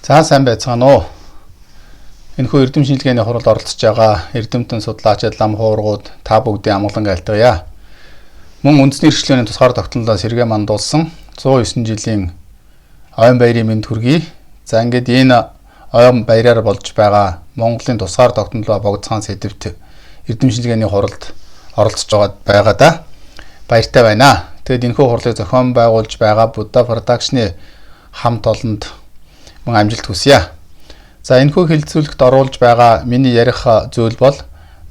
За сайн байцгаана уу. Энэхүү эрдэм шинжилгээний хуралд оролцож байгаа эрдэмтэн судлаачид лам хуургууд та бүгдийн амгалан айлтгая. Мөн үндэсний эрхчлөөний тусгаар тогтнолоо сэргээ мандуулсан 109 жилийн ойн баярын мэнд хүргэе. За ингээд энэ ойн баяраар болж байгаа Монголын тусгаар тогтнолоо богдцаан сэдвт эрдэм шинжилгээний хуралд оролцож байгаа да. Баяртай байна. Тэгэд энэхүү хурлыг зохион байгуулж байгаа Будда Production-ы хамт олонд мөн амжилт хүсье. За энэхүү хэлэлцүүлэгт оруулж байгаа миний ярих зүйл бол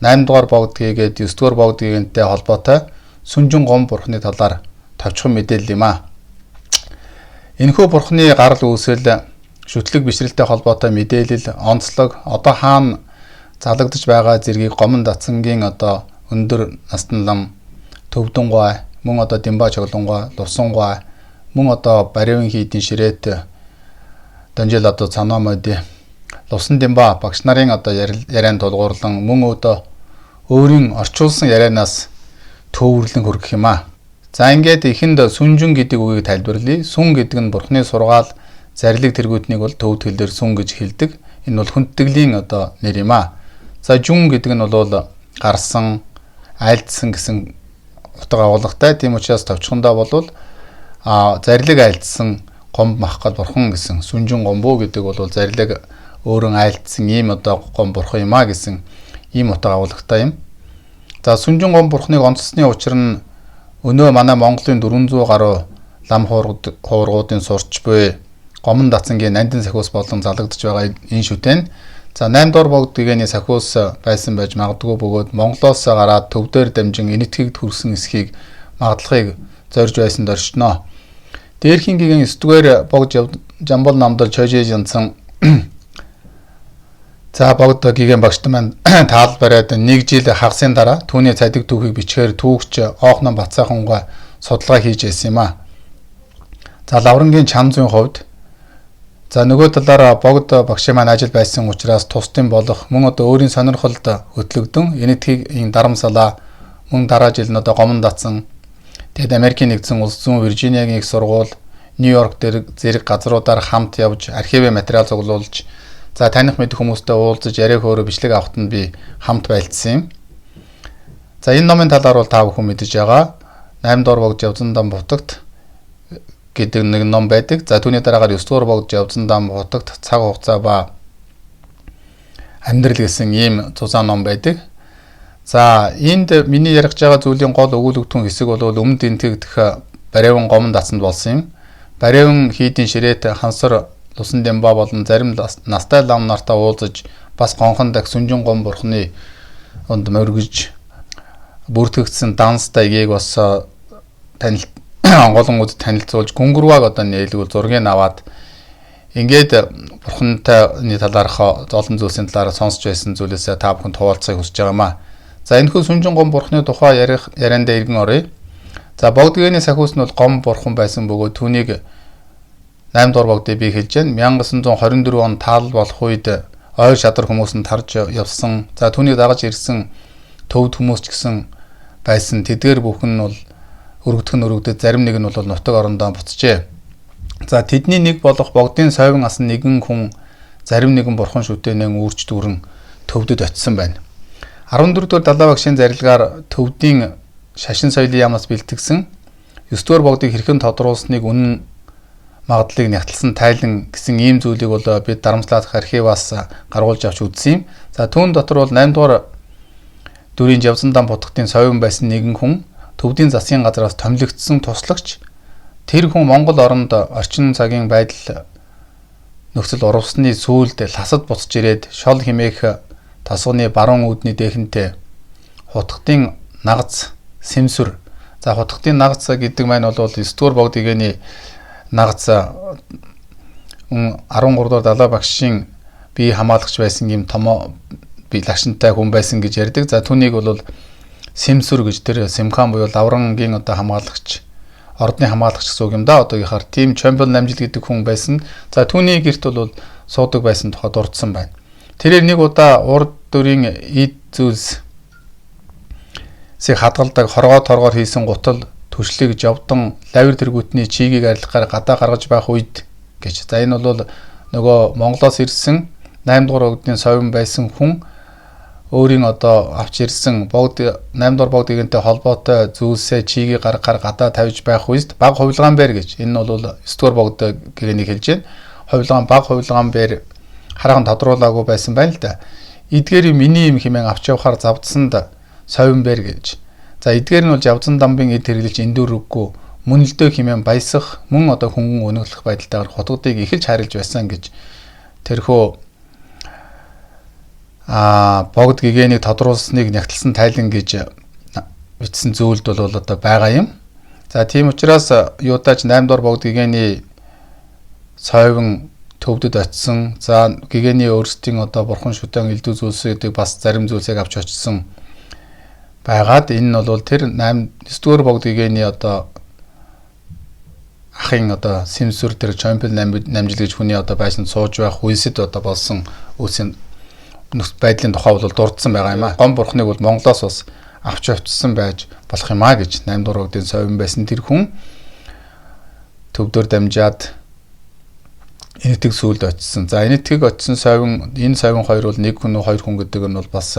8 дугаар богдгийгээд 9 дугаар богдгийгэнтэй холбоотой Сүнжин гом бурхны талаар товчхон мэдээлэл юм а. Энэхүү бурхны гарал үүсэл шүтлэг бишрэлтэй холбоотой мэдээлэл онцлог одоо хаана залагдж байгаа зэргийг гомон датсангийн одоо өндөр настан лам төвдөнгой мөн одоо Димба чоглонгой лувсангой мөн одоо баривын хийдийн ширээт Данжил одоо цанаа мodi Лувсан Димба багш нарын одоо ярианд тулгуурлан мөн одоо өөрийн орчуулсан ярианаас төвөрлөн хүргэх юм а. За ингээд ихэнд сүнжин гэдэг үгийг тайлбарлая. Сүн гэдэг нь бурхны сургаал зарлиг тэргүүднийг бол төвд хэлээр сүн гэж хэлдэг. Энэ бол хүндтгэлийн одоо нэр юм а. За жүн гэдэг нь бол гарсан, айлдсан гэсэн утга агуулгатай. Тийм учраас товчхондоо бол зарлиг айлдсан гом махгал бурхан гэсэн сүнжин гомбоо гэдэг бол зарлиг өөрөн айлдсан ийм одоо гом бурхан юм а гэсэн ийм утга агуулгатай юм. За сүнжин гом бурханыг онцлсны учир нь өнөө манай Монголын 400 гаруй лам хуургуудын сурч буй гомон датсангийн нандин сахиус болон залагдж байгаа энэ шүтэн. За 8 дугаар богдгийгээний сахиус байсан байж магадгүй бөгөөд Монголоос гараад төвдөр дамжин энэтхэгд хүрсэн эсхийг магадлахыг зорж байсан дорчноо. Дээрхийн гиген 9 дугаар богд Жамбал намдал чойжээж янсан за богд гиген багштай маань таал бариад 1 жил хагасын дараа түүний цадиг түүхийг бичгээр түүхч Оохнон Бацаахангаа судалгаа хийж байсан юм а. За лаврангийн чам зүйн хувьд за нөгөө талаараа богд багшийн маань ажил байсан учраас тусдын болох мөн одоо өөрийн сонирхолд хөтлөгдөн энэтхийг дарамсалаа мөн дараа жил нь одоо гомон датсан тэгэд Америкийн нэгдсэн улс зүүн Виржиниагийн их сургууль Нью-Йорк зэрэг газруудаар хамт явж архивын материал цуглуулж за таних мэдэх хүмүүстэй уулзаж яриа хөөрө бичлэг авахт нь би хамт байлцсан юм. За энэ номын талаар бол та бүхэн мэдэж байгаа. 8 дугаар богд явзан дам бутагт гэдэг нэг ном байдаг. За түүний дараагаар 9 дугаар богд явзан дам бутагт цаг хугацаа ба амьдрал гэсэн ийм тусаа ном байдаг. За энд миний ярих байгаа зүйлийн гол өгүүлбэртэн хэсэг бол өмнөд энтгэгдэх бариван гомон датсанд болсон юм. Бариван хийдийн ширээт хансар Лувсан Димба болон зарим настай лам нартаа уулзаж бас гонхон дахь сүнжин гом бурхны онд мөргөж бүртгэгдсэн данстай ийг бас онголонгууд танилцуулж гүнгэрваг одоо нээлгүүл зургийг аваад ингээд бурхантай талаарх олон зүйлсийн талаар сонсч байсан зүйлээсээ та бүхэнд хуваалцахыг хүсэж байгаа юм а. За энэхүү сүнжин гом бурхны тухай ярианд иргэн оръё. За богдгийний сахиус нь бол гом бурхан байсан бөгөөд түүнийг 8 дугаар богдыг би хэлж байна. 1924 он таал болох үед ойр шадар хүмүүс нь тарж явсан. За түүнийг дагаж ирсэн төвд хүмүүс ч гэсэн байсан. Тэдгээр бүхэн нь бол өргөдөхөд зарим нэг нь бол нутаг орондоо буцжээ. За тэдний нэг болох богдын сойвын асан нэгэн хүн зарим нэгэн бурхан шүтэнэн үүрч дүүрэн төвдөд очисон байна. 14 дугаар далай багшийн зарилгаар төвдийн шашин соёлын яамнаас бэлтгэсэн 9 дугаар богдыг хэрхэн тодруулсныг үнэн магадлалыг нягтлсан тайлан гэсэн ийм зүйлийг бол бид дарамтлах архиваас гаргуулж авч үзсэн юм. За түүн дотор бол 8 дугаар дүрийн Жавзан дам бутгтын сойвон байсан нэгэн хүн төвдийн засгийн газраас томилогдсон туслагч тэр хүн Монгол оронд орчин цагийн байдал нөхцөл урвсны сүүлд ласад буцаж ирээд шол химээх тасганы баруун үүдний дээхэнтэй хутгтын нагац сэмсүр. За хутгтын нагац гэдэг маань бол 9 дугаар богдгийний нагац 13 дугаар далай багшийн бие хамгаалагч байсан юм томоо би лагшинтай хүн байсан гэж ярьдаг. За түүнийг бол сэмсүр гэж тэр сэмхан буюу лаврангийн одоо хамгаалагч ордны хамгаалагч гэсэн үг юм да. Одоогийнхаар тим Чамбал намжил гэдэг хүн байсан. За түүний гэрт бол суудаг байсан тухай дурдсан байна. Тэрээр нэг удаа урд дүрийн эд зүйлс хадгалдаг хоргоо торгоор хийсэн гутал төшлийг жавдан лавир тэргүүтний чигийг арилгахаар гадаа гаргаж байх үед гэж. За энэ бол нөгөө Монголоос ирсэн 8 дугаар богдын совин байсан хүн өөрийн одоо авч ирсэн богд 8 дугаар богд гэнтэй холбоотой зүйлсээ чигийг гаргахаар гадаа тавьж байх үед баг хувилгаан бэр гэж. Энэ нь бол 9 дугаар богд гэгэнийг хэлж байна. Хувилгаан баг хувилгаан бэр хараахан тодруулаагүй байсан байна л да. Эдгээр миний юм хэмээн авч явахаар завдсанд совин бэр гэж. За эдгээр нь бол Жавзан дамбын эд хэрэглэж эндүр үггүй мөнөлдөө хэмээн баясах мөн одоо хөнгөн өнөглөх байдалтайгаар хотгодыг эхэлж харилж байсан гэж тэрхүү богд гэгэнийг тодруулсныг нягтлсан тайлан гэж бичсэн зүйлд бол одоо байгаа юм. За тийм учраас юудач 8 дугаар богд гэгэний совин төвдөд очисон. За гэгэний өөрсдийн одоо бурхан шүтэн элдв зүйлсүүдийг бас зарим зүйлсийг авч очисон байгаад энэ нь бол тэр 9 дугаар богд гэгэний одоо ахын одоо Симсүр тэр Чомпил намжил гэж хүний одоо байшин сууж байх үеэд одоо болсон үсийн байдлын тухай бол дурдсан байгаа юм а. Гом бурхныг бол Монголоос бас авч явцсан байж болох юм а гэж 8 дугаар богдын совин байсан тэр хүн төвдөр дамжаад энэтхэг сүлд очисон. За энэтхэг очисон совин энэ совин хоёр бол нэг хүн хоёр хүн гэдэг нь бол бас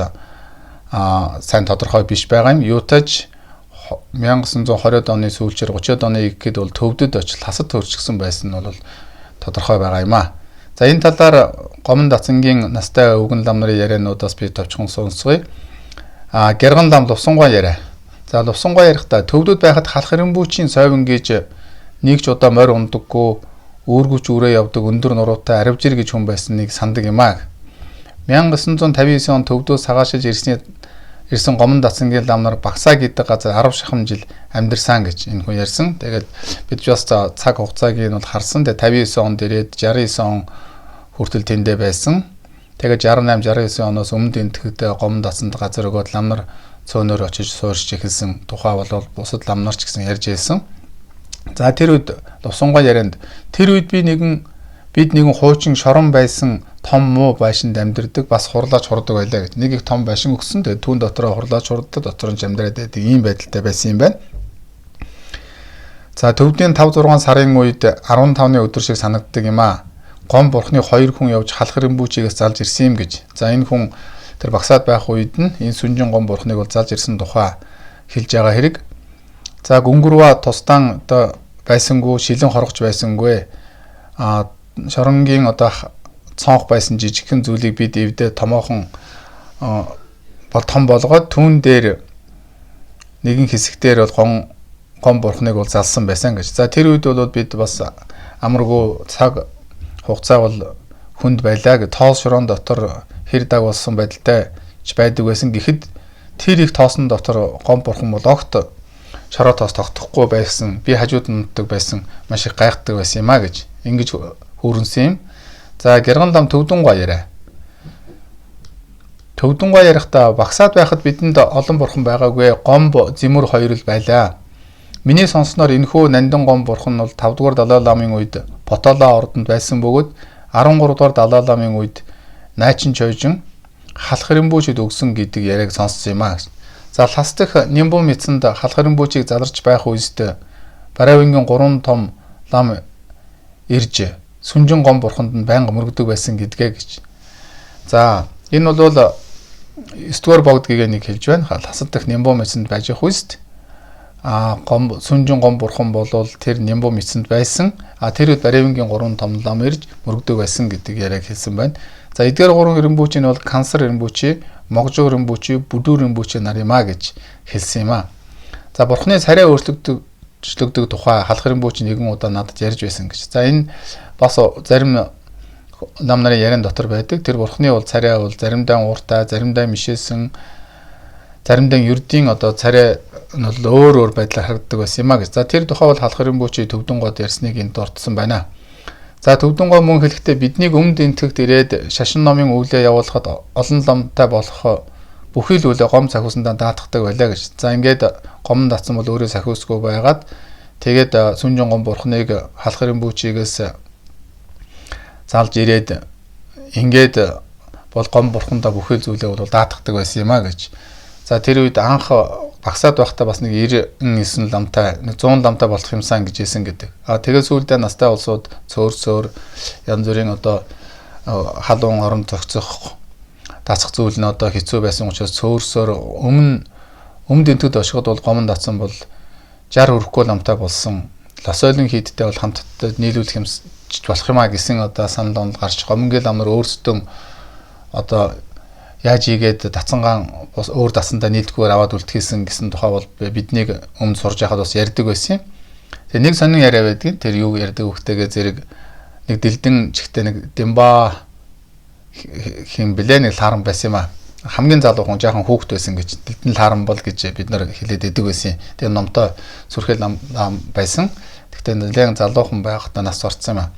сайн тодорхой биш байгаа юм. Юутаж 1920-ад оны сүүлчээр 30-ад оны ихэд бол төвдөд очил хасад төрчихсөн байсан нь бол тодорхой байгаа юм а. За энэ талаар Гомон Дацангийн настай өвгөн лам нарын яриануудаас би товчхон сонсгоё. Гэргэн лам Лувсангой яриа. За Лувсангой ярихдаа төвдөд байхад халах эренбүүчийн совин гэж нэг ч удаа морь ундаггүй өөргөч үрээ явдаг өндөр нуруутай аривжир гэж хүн байсныг сандаг юм а. 1959 он төвдөөс хагаашиж ирсэн Гомон Дацангийн лам нар Багсаа гэдэг газар 10 шахам жил амьдарсан гэж энэ хүн ярьсан. Тэгээд бид бас цаг хугацааг нь бол харсан. Тэгээд 59 онд ирээд 69 он хүртэл тэндээ байсан. Тэгээд 68 69 оноос өмнө энтгэхдээ Гомон Дацанд газар өгөөд лам нар цөөнөөр очиж суурьж эхэлсэн тухай бол бусад лам нар ч гэсэн ярьж ирсэн. За тэр үед Лувсангой ярианд тэр үед бид нэгэн хуучин шорон байсан том муу байшинд амьдэрдэг бас хурлаач хурдаг байлаа гэж. Нэг их том байшин өгсөн. Тэгээд түүн дотроо хурлаач хурддаг, дотор нь амьдраад байдаг ийм байдалтай байсан юм байна. За төвдийн 5-6 сарын үед 15-ны өдөр шиг санагддаг юм а. Гом бурхны 2 хүн явж халах эренбүүчигээс залж ирсэн юм гэж. За энэ хүн тэр Багсаад байх үед нь энэ Сүнжин Гом бурхныг бол залж ирсэн тухай хэлж байгаа хэрэг. За гүнгүрва тусдаан одоо байсангүй, шилэн хоргоч байсангүй. Шоронгийн одоо цонх байсан жижигхэн зүйлийг бид эвдээ томоохон бол том болгоод түүн дээр нэгэн хэсэгтэр бол гом бурхныг бол залсан байсан гэж. За тэр үед бол бид бас амаргүй цаг хугацаа бол хүнд байлаа гэж тоос шорон дотор хэр даг болсон байдалтай ч байдаг байсан. Гэхэд тэр их тоосон дотор гом бурхан бол огт шороо тоос тогтохгүй байсан. Би хажууд нь нутдаг байсан. Маш их гайхдаг байсан юм а гэж ингэж хүрэнсэн юм. За Гэргэн лам Төвдөнгой яриа. Төвдөнгой ярихдаа Багсаад байхад бидэнд олон бурхан байгаагүй гом зэмүр хоёр л байлаа. Миний сонсноор энэхүү Нандин гом бурхан нь бол 5 дугаар Далай ламын үед Ботолоо ордонд байсан бөгөөд 13 дугаар Далай ламын үед Найчин Чойжин халах эренбүүчид өгсөн гэдэг яриаг сонссон юм а. За лас дэх Нимбум эцэнд халах эренбүүчийг заларч байх үедээ Баравингийн 3 том лам ирж Сүнжин Гом бурханд нь байнга мөрөгдөг байсан гэдгээ гэж. За энэ бол 9 дугаар богд гэгэнийг хэлж байна. Ласад дэх Нимбум эцэнд байж их үст. Сүнжин Гом бурхан бол тэр Нимбум эцэнд байсан. Тэр үед Баравингийн 3 том лам ирж мөрөгдөг байсан гэдэг яриаг хэлсэн байна. За эдгээр 3 эренбүүч нь бол Кансар эренбүүч, Могжоо эренбүүч, Бүдүүр эренбүүч нар юм а гэж хэлсэн юм а. За бурхны царай өөрчлөгдөг тухай халах эренбүүч нэгэн удаа надад ярьж байсан гэж. За энэ бас зарим нам нарын яриан дотор байдаг. Тэр бурхны бол царай бол заримдаа ууртай, заримдаа мишээсэн, заримдаа ердийн одоо царай нь бол өөр байдлаар харагддаг байсан юм а гэж. За тэр тухай бол халах эренбүүчийн Төвдөнгойд ярьсныг энд дурдсан байна. За Төвдөнгой мөн хэлэхдээ биднийг өмнөд энтгэгт ирээд шашин номын үүлээ явуулахад олон ламтай болох бүхий л үлээ гом сахиусандаа даатгадаг байлаа гэж. За ингээд Гомон Дацан бол өөрөө сахиусгүй байгаад тэгээд Сүнжин Гом бурхныг халах эренбүүчигээс залж ирээд ингээд бол гом бурхандаа бүхий зүйлээ бол даатгадаг байсан юм а гэж. За тэр үед анх багсаад байхдаа бас нэг 99 ламтай, нэг 100 ламтай болох юмсан гэж хэлсэн гэдэг. Тэгээд сүүлдээ настай улсууд цөөрсөөр янз бүрийн одоо халуун орон зохицох дасах зүйл нь одоо хэцүү байсан учраас цөөрсөөр өмнө дэнтэд ошгод бол гомон датсан бол 60 хүрэхгүй ламтай болсон. Лосойлын хийдтэй бол хамтдаа нийлүүлэх юмч болох юмаа гэсэн одоо санал онол гарч гомонгийн лам нар өөрсдөө одоо яаж ийгээд дацангаан өөр дасандаа нийлдэхгээр аваад үлдхийсэн гэсэн тухай бол биднийг өмнө сурж байхад бас ярьдаг байсан юм. Тэгээ нэг сонин яриа байдгийн тэр юу ярьдаг хөхтэйгээ зэрэг нэг дэлдэн чихтэй нэг Дэмба хин блэ нэг лааран байсан юм а. Хамгийн залуу хүн жаахан хүүхэд байсан гэж дэлдэн лааран бол гэж бид нар хэлээд идэг байсан. Тэгээ номтой сүрхэл лам байсан. Тэгтээ нэлээд залуухан байхдаа нас орцсон юм а.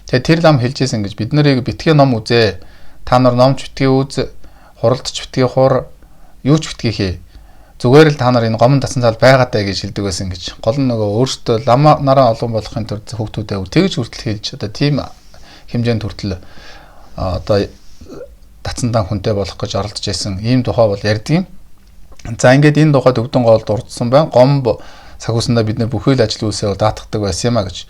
Тэгээ тэр лам хэлжсэн гэж бид нарыг битгий ном үзээ. Та нар номч битгий үз, хуралдч битгий хур, юу ч битгий хий. Зүгээр л та нар энэ гомон дасан цаал байгаадаа гэж хэлдэг байсан гэж. Гол нь нөгөө өөртөө лам нараа олон болохын тулд хүүхдүүдэд тэгж хүртэл хэлж одоо тийм хэмжээнд хүртэл одоо дацандан хүнтэй болох гэж оролдож байсан. Ийм тухай бол ярьдаг юм. За ингээд энэ тухай төвдөн гоолд урдсан байна. Гомб сахиусандаа бид нэр бүхэл ажил үйлсээ даатгадаг байсан юм а гэж.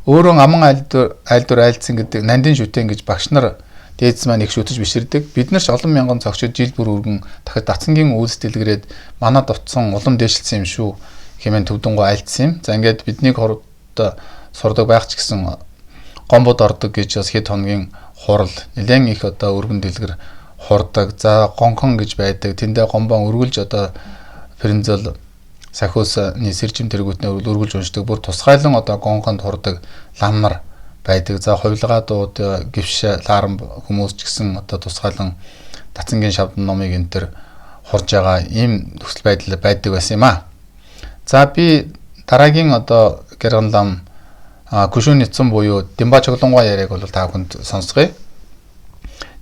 Өөрөө аман айлдвар айлцсан гэдэг нандин шүтэн гэж багш нар дээдс маань их шүтэж биширдэг. Бид нар ч олон мянган цогчид жил бүр өргөн дахид дацангийн үйлсдэлгэрээд манад утсан улам дээшилсэн юм шүү хэмээн төвдөнгөө айлдсан юм. За ингээд биднийг хорд сурдаг байх ч гэсэн гомбод ордог гэж бас хэд хоногийн хурал нэлээд их одоо өргөн дэлгэр хурдаг. За гонхон гэж байдаг. Тэндээ гомбон өргөлж одоо френзел сахиусны сэржим тэргүүтнээ өргөлж уншдаг. Бүр тусгайлан одоо гонхонд хурдаг лам нар байдаг. За хувилгаадууд гівш лаарам хүмүүс ч гэсэн одоо тусгайлан дацангийн шавдан номыг энэ төр хурж байгаа ийм нөхцөл байдал байдаг байсан юм а. За би дараагийн одоо гэргэн лам Күшүүн эцэн буюу Дэмба чоглонгой яриаг бол та бүхэнд сонсгоё.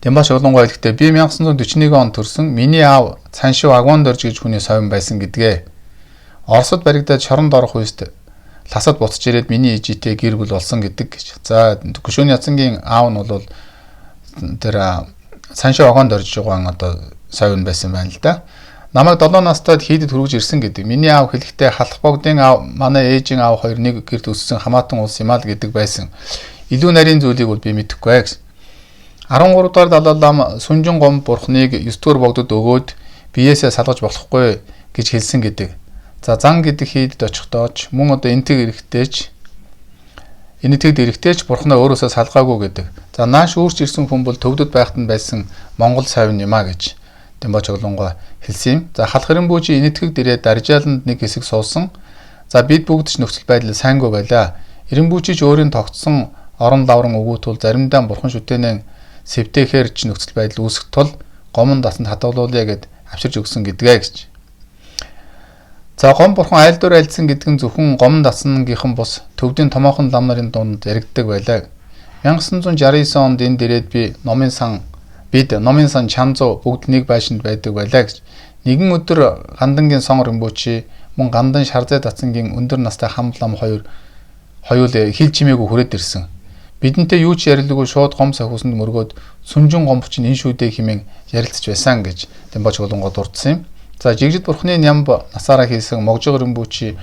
Дэмба чоглонгой гэхдээ би 1941 онд төрсөн. Миний аав Цаншив Агвондорж гэж хүний совин байсан гэдгээ. Оросд баригдаад шоронд орох үест ласад буцаж ирээд миний ээжтэй гэр бүл болсон гэдэг гэж. За Күшүүн яцангийн аав нь бол тэр Цаншив Агвондорж байгаа одоо совин байсан байна л да. Намайг 7 настайд хийдэд хүргэж ирсэн гэдэг. Миний аав хэлэхдээ халах богдын аав, манай ээжийн аав хоёр нэг гэрт өссөн хамаатан улс юм аа л гэдэг байсан. Илүү нарийн зүйлийг бол би мэдэхгүй гэсэн. 13 дугаар Далай лам Сүнжин гом бурхныг 9 дугаар богдод өгөөд биеэсээ салгаж болохгүй гэж хэлсэн гэдэг. За зан гэдэг хийдэд очихдоо ч мөн одоо энтэг эрэхтэйч бурхнаа өөрөөсөө салгаагүй гэдэг. За нааш өөрч ирсэн хүн бол төвдөд байхад нь байсан Монгол совин юм аа гэж Дэмба чоглонгой хэлсэн юм. За халах Ирэмбүүжи энэтхэг дээрээ даржааланд нэг хэсэг суусан. За бид бүгд ч нөхцөл байдал сайнгүй байлаа. Ирэмбүүжи ч өөрийн тогтсон орон лаврын өгөөт тул заримдаа бурхан шүтэнэн сэвтэхээр ч нөхцөл байдал үүсэх тул гомон дасанд хадгалуулъя гэд авчирч өгсөн гэдгээ гэж. За гом бурхан айлдвар айлдсан гэдэг нь зөвхөн гомон дасангийнхан бус төвдийн томоохон лам нарын дунд яригддаг байлаа. 1969 онд энэ дээрээд бид номын сан Чанзуу бүгд нэг байшинд байдаг байлаа гэж. Нэгэн өдөр Гандангийн сон Римбүүчи мөн Гандан Шарзай дацангийн өндөр настай хамлам хоёул хил чимээгүй хүрээд ирсэн. Бидэнтэй юу ч ярилгүй шууд гом сахиусанд мөргөөд Сүнжин гомбч нь энэ шүүдээ химэн ярилцж байсан гэж Дэмба чоглонгой дурдсан юм. За жигжид бурхны нямб насаараа хийсэн Могжиг Римбүүчи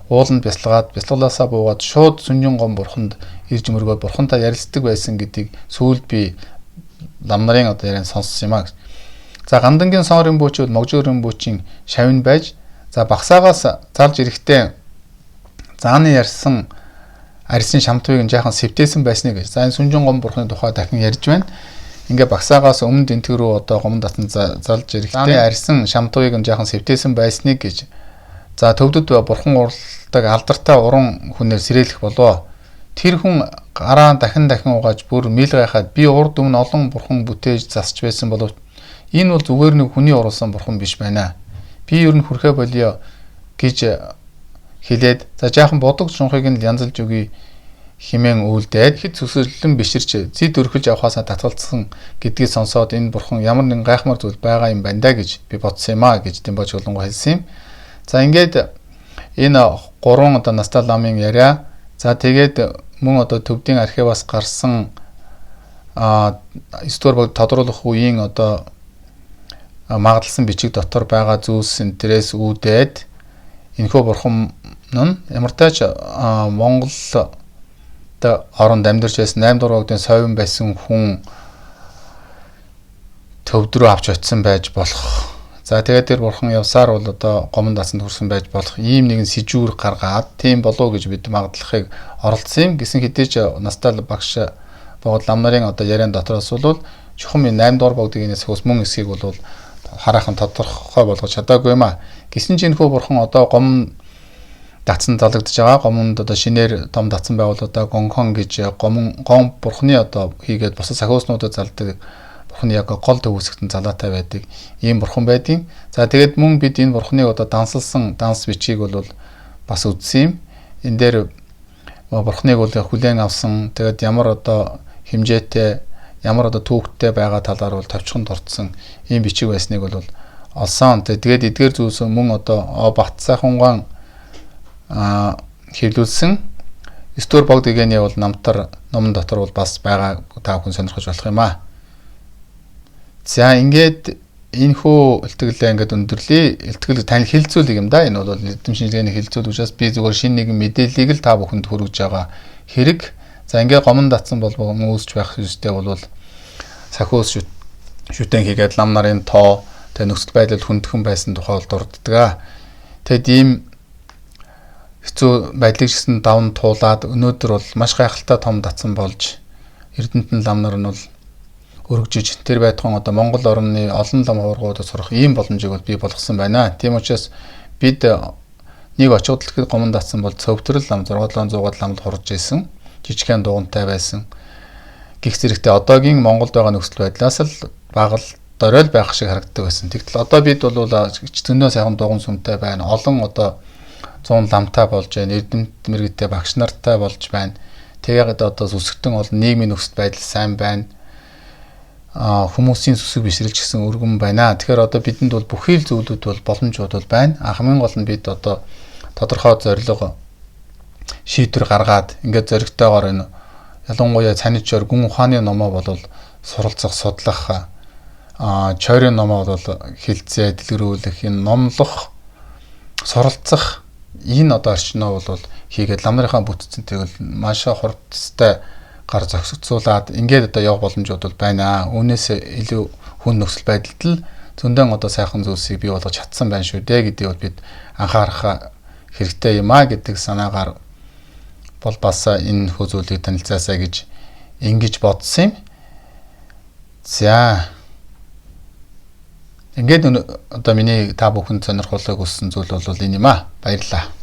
ууланд бясалгалаасаа буугаад шууд Сүнжин гом бурханд ирж мөргөөд бурхантай ярилцдаг байсан гэдгийг сүүлд би лам нарын одоо ярин сонссон юм а. За Гандангийн сон Римбүүчүүд Могжиг Римбүүчийн шавин байж за багсаагаас залж ирэхдээ зааны ярьсан арьсын шамтвыг нь жаахан сэвтээсэн байсныг гэж. За энэ Сүнжин гом бурхны тухай дахин ярьж байна. Ингээ багсаагаас өмнө дэнтэг рүү одоо гомон датан залж ирэхдээ зааны арьсын шамтвыг нь жаахан сэвтээсэн байсныг гэж. За төвдөд бурхан уралдаг алдартай уран хүнээр сэрээлэх болов. Тэр хүн гараа дахин угааж бүр мэл гайхаад би урд өмнө олон бурхан бүтээж засч байсан боловч энэ бол зүгээр нэг хүний уруулсан бурхан биш байна. Би ер нь хүрхэ болио гэж хэлээд за жаахан бодог шунхыг нь янзалж өгье химэн үйлдээд хэд зүсэлэн биширч зэд өрхөж авахаасаа татгалцсан гэдгийг сонсоод энэ бурхан ямар нэгэн гайхмар зүйл байгаа юм байна да гэж би бодсон юм а гэж Дэмба чоглонгой хэлсэн юм. За ингээд энэ 3 одоо настай ламын яриа. За тэгээд мөн одоо төвдийн архиваас гарсан 9 дугаар богд тодруулах үеийн одоо магадлсан бичиг дотор байгаа зүйлс энтрээс үүдээд энэхүү бурхан нь ямартайч Монголд оронд амьдарч байсан 8 дугаар богдын совин байсан хүн төвд рүү авч очисон байж болох. За тэгээд тэр бурхан явсаар бол одоо гомон дацанд хүрсэн байж болох ийм нэгэн сэжүүр гаргаад тийм болов гэж бид магадлахыг оролцсон юм. Гэсэн хэдий ч настай багш богд лам нарын одоо яриан дотроос бол чухам 8 дугаар богдын эсхөөс мөн эсхийг бол хараахан тодорхой болгож чадаагүй юм а. Гэсэн чинь энэхүү бурхан одоо гомон дацсан залгадж байгаа. Гомонд одоо шинээр том дацсан байгууллагаа гонхон гэж гом бурханы одоо хийгээд бусад сахиуснуудад залдаг бурхан яг гол төвөсгтэн залаатай байдаг ийм бурхан байдیں۔ За тэгээд мөн бид энэ бурханыг одоо дансалсан данс бичгийг бол бас үзсэн юм. Энэ дээр бурханыг бол хүлээн авсан. Тэгээд ямар одоо хэмжээтэй, ямар одоо түүхтэй байгаа талаар бол товчхон дурдсан ийм бичиг байсныг бол олсон. Тэгээд эдгээр зүйлс мөн одоо Бат сайхунган хэвлүүлсэн 9 дугаар богд гэгэний бол номтор номон дотор бол бас байгаа та бүхэн сонирхож болох юм аа. За ингээд энэ хөө илтгэлээ ингээд өндөрлөе. Илтгэл тань хилцүүлэг юм да. Энэ бол эрдэм шинжилгээний хилцүүл учраас би зүгээр шинэ нэгэн мэдээллийг л та бүхэнд хүргэж байгаа хэрэг. За ингээд гомон датсан бол үүсч байх үстэй бол сахиус шүтэн хийгээд лам нарын тоо тэг нөхцөл байдал хүндхэн байсан тухай бол дурддаг. Тэгэд ийм хэцүү байдлыг гэсэн давн туулаад өнөөдөр бол маш гайхалтай том датсан болж Эрдэнэтэн лам нар нь бол өргөжж тэр байтугай одоо Монгол орны олон лам хуургуудад сурах ийм боломжийг бол бий болгосон байна. Тийм учраас бид нэг очиод дэлгэхэд гомон датсан бол цөвтрөл лам 600-700 ламд хурж исэн. Жижигхэн дугуйтай байсан. Гэх зэрэгтэй одоогийн Монголд байгаа нөхцөл байдлаас л багалдорой л байх шиг харагддаг байсан. Тэгтэл одоо бид бол зөндөө сайхан дугуйн сүмтэй байна. Олон одоо 100 ламтай болж байна. Эрдэмт мэрэгтэй багш нартай болж байна. Тэгээд одоо өсөлтөн олон нийгмийн нөхцөл байдал сайн байна. Хүмүүсийн сүсэг бишрэлж гэсэн өргөн байна. Тэгэхээр одоо бидэнд бол бүхий л зүйлүүд бол боломжууд бол байна. Хамгийн гол нь бид одоо тодорхой зорилго шийдвэр гаргаад ингээд зоригтойгоор энэ ялангуяа цаничор гүн ухааны номоо бол суралцах, судлах, чойрын номоо бол хилцээ дэлгэрүүлэх, энэ номлох, суралцах энэ одоо орчноо бол хийгээд лам нарынхаа бүтцэнтэй бол маш хурдтай гар зохицуулаад ингээд одоо явах боломжууд бол байна. Үүнээс илүү хүн нөхцөл байдалд л зөндөн одоо сайхан зүйлсийг бий болгож чадсан байна шүү дээ гэдгийг бол бид анхаарах хэрэгтэй юм а гэдэг санаагаар бол бас энэ хөлзүүлийг танилцаасаа гэж ингэж бодсон юм. За ингээд одоо миний та бүхэнд сонирхолтой хүссэн зүйл бол энэ юм а. Баярлалаа.